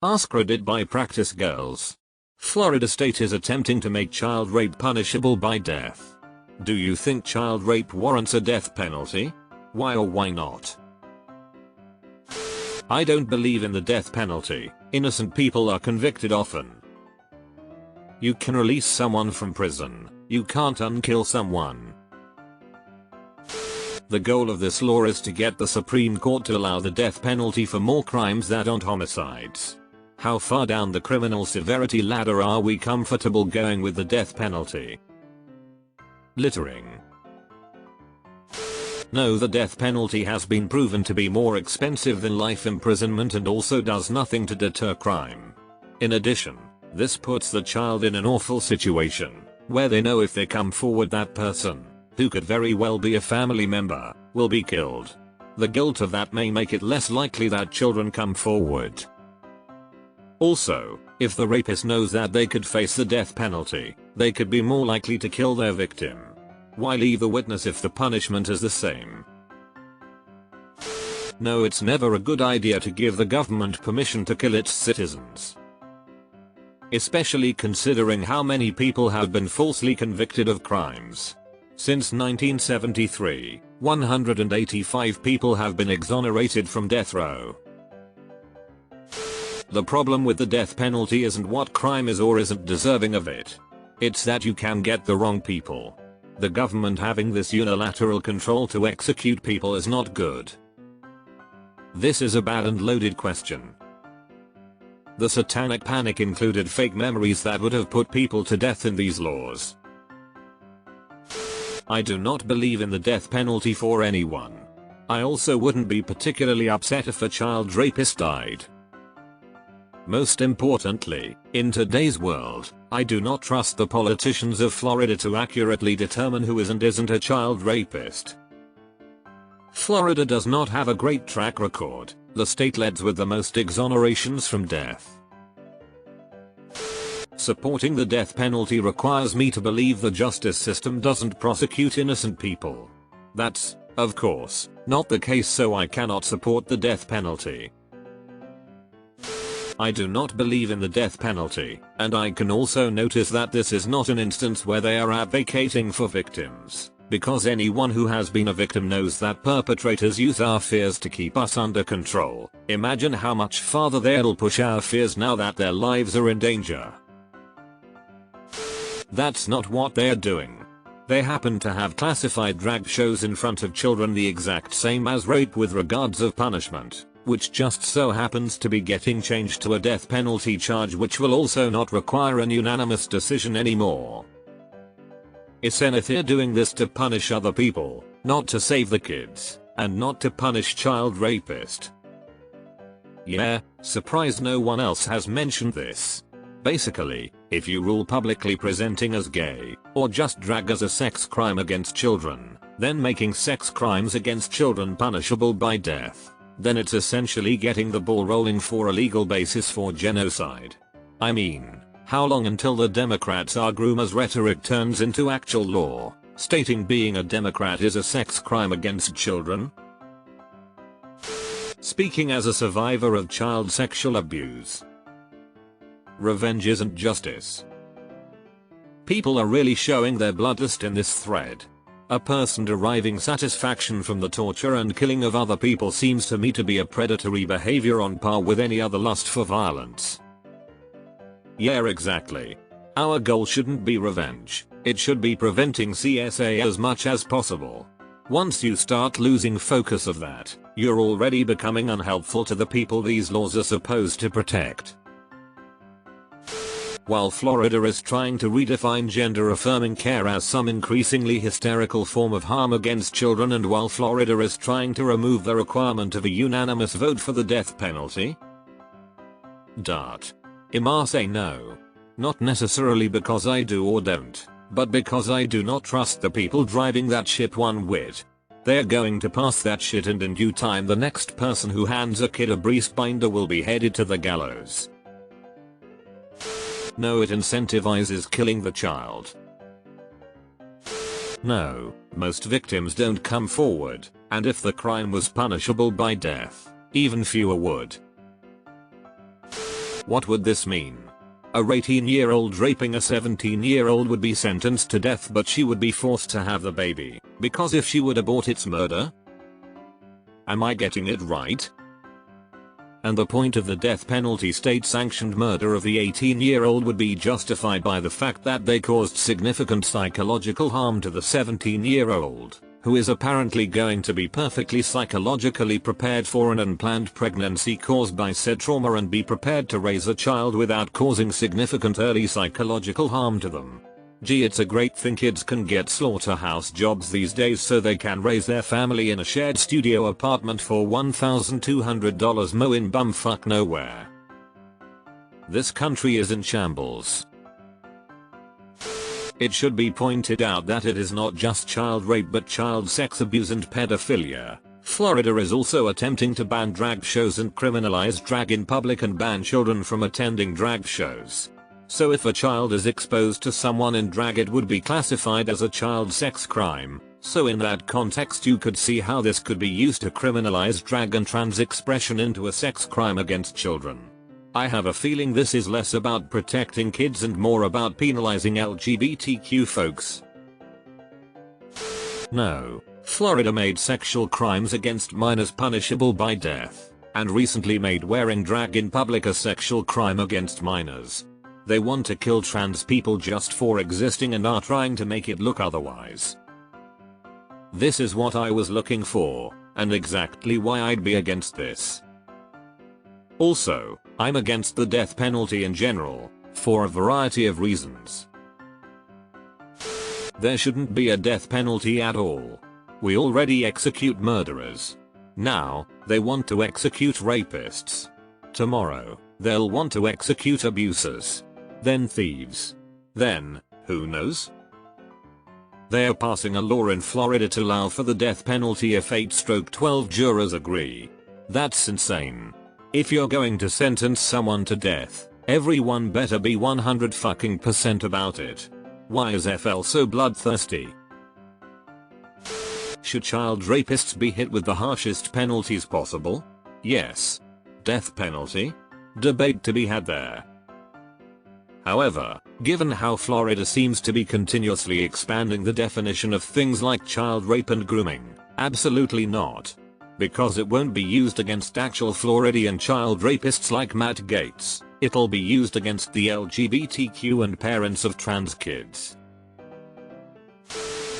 AskReddit by Practice Girls. Florida state is attempting to make child rape punishable by death. Do you think child rape warrants a death penalty? Why or why not? I don't believe in the death penalty. Innocent people are convicted often. You can release someone from prison. You can't unkill someone. The goal of this law is to get the Supreme Court to allow the death penalty for more crimes that aren't homicides. How far down the criminal severity ladder are we comfortable going with the death penalty? Littering. No, the death penalty has been proven to be more expensive than life imprisonment and also does nothing to deter crime. In addition, this puts the child in an awful situation, where they know if they come forward that person, who could very well be a family member, will be killed. The guilt of that may make it less likely that children come forward. Also, if the rapist knows that they could face the death penalty, they could be more likely to kill their victim. Why leave the witness if the punishment is the same? No, it's never a good idea to give the government permission to kill its citizens. Especially considering how many people have been falsely convicted of crimes. Since 1973, 185 people have been exonerated from death row. The problem with the death penalty isn't what crime is or isn't deserving of it. It's that you can get the wrong people. The government having this unilateral control to execute people is not good. This is a bad and loaded question. The satanic panic included fake memories that would have put people to death in these laws. I do not believe in the death penalty for anyone. I also wouldn't be particularly upset if a child rapist died. Most importantly, in today's world, I do not trust the politicians of Florida to accurately determine who is and isn't a child rapist. Florida does not have a great track record. The state leads with the most exonerations from death. Supporting the death penalty requires me to believe the justice system doesn't prosecute innocent people. That's, of course, not the case, so I cannot support the death penalty. I do not believe in the death penalty, and I can also notice that this is not an instance where they are advocating for victims, because anyone who has been a victim knows that perpetrators use our fears to keep us under control. Imagine how much farther they'll push our fears now that their lives are in danger. That's not what they're doing. They happen to have classified drag shows in front of children the exact same as rape with regards of punishment, which just so happens to be getting changed to a death penalty charge, which will also not require an unanimous decision anymore. Isn't they're doing this to punish other people, not to save the kids, and not to punish child rapist. Yeah, surprised no one else has mentioned this. Basically, if you rule publicly presenting as gay, or just drag as a sex crime against children, then making sex crimes against children punishable by death, then it's essentially getting the ball rolling for a legal basis for genocide. I mean, how long until the Democrats' our groomers rhetoric turns into actual law, stating being a Democrat is a sex crime against children? Speaking as a survivor of child sexual abuse. Revenge isn't justice. People are really showing their bloodlust in this thread. A person deriving satisfaction from the torture and killing of other people seems to me to be a predatory behavior on par with any other lust for violence. Yeah, exactly. Our goal shouldn't be revenge. It should be preventing CSA as much as possible. Once you start losing focus of that, you're already becoming unhelpful to the people these laws are supposed to protect. While Florida is trying to redefine gender-affirming care as some increasingly hysterical form of harm against children, and while Florida is trying to remove the requirement of a unanimous vote for the death penalty, I'ma say no. Not necessarily because I do or don't, but because I do not trust the people driving that ship one whit. They're going to pass that shit, and in due time the next person who hands a kid a breast binder will be headed to the gallows. No, it incentivizes killing the child. No, most victims don't come forward, and if the crime was punishable by death, even fewer would. What would this mean? A 18-year-old raping a 17-year-old would be sentenced to death, but she would be forced to have the baby, because if she would abort, it's murder? Am I getting it right? And the point of the death penalty, state-sanctioned murder of the 18-year-old, would be justified by the fact that they caused significant psychological harm to the 17-year-old, who is apparently going to be perfectly psychologically prepared for an unplanned pregnancy caused by said trauma and be prepared to raise a child without causing significant early psychological harm to them. Gee, it's a great thing kids can get slaughterhouse jobs these days so they can raise their family in a shared studio apartment for $1,200 mo in bumfuck nowhere. This country is in shambles. It should be pointed out that it is not just child rape but child sex abuse and pedophilia. Florida is also attempting to ban drag shows and criminalize drag in public and ban children from attending drag shows. So if a child is exposed to someone in drag, it would be classified as a child sex crime. So in that context, you could see how this could be used to criminalize drag and trans expression into a sex crime against children. I have a feeling this is less about protecting kids and more about penalizing LGBTQ folks. No, Florida made sexual crimes against minors punishable by death, and recently made wearing drag in public a sexual crime against minors. They want to kill trans people just for existing and are trying to make it look otherwise. This is what I was looking for, and exactly why I'd be against this. Also, I'm against the death penalty in general, for a variety of reasons. There shouldn't be a death penalty at all. We already execute murderers. Now, they want to execute rapists. Tomorrow, they'll want to execute abusers. Then thieves. Then, who knows? They're passing a law in Florida to allow for the death penalty if 8/12 jurors agree. That's insane. If you're going to sentence someone to death, everyone better be 100% about it. Why is FL so bloodthirsty? Should child rapists be hit with the harshest penalties possible? Yes. Death penalty? Debate to be had there. However, given how Florida seems to be continuously expanding the definition of things like child rape and grooming, absolutely not. Because it won't be used against actual Floridian child rapists like Matt Gaetz, it'll be used against the LGBTQ and parents of trans kids.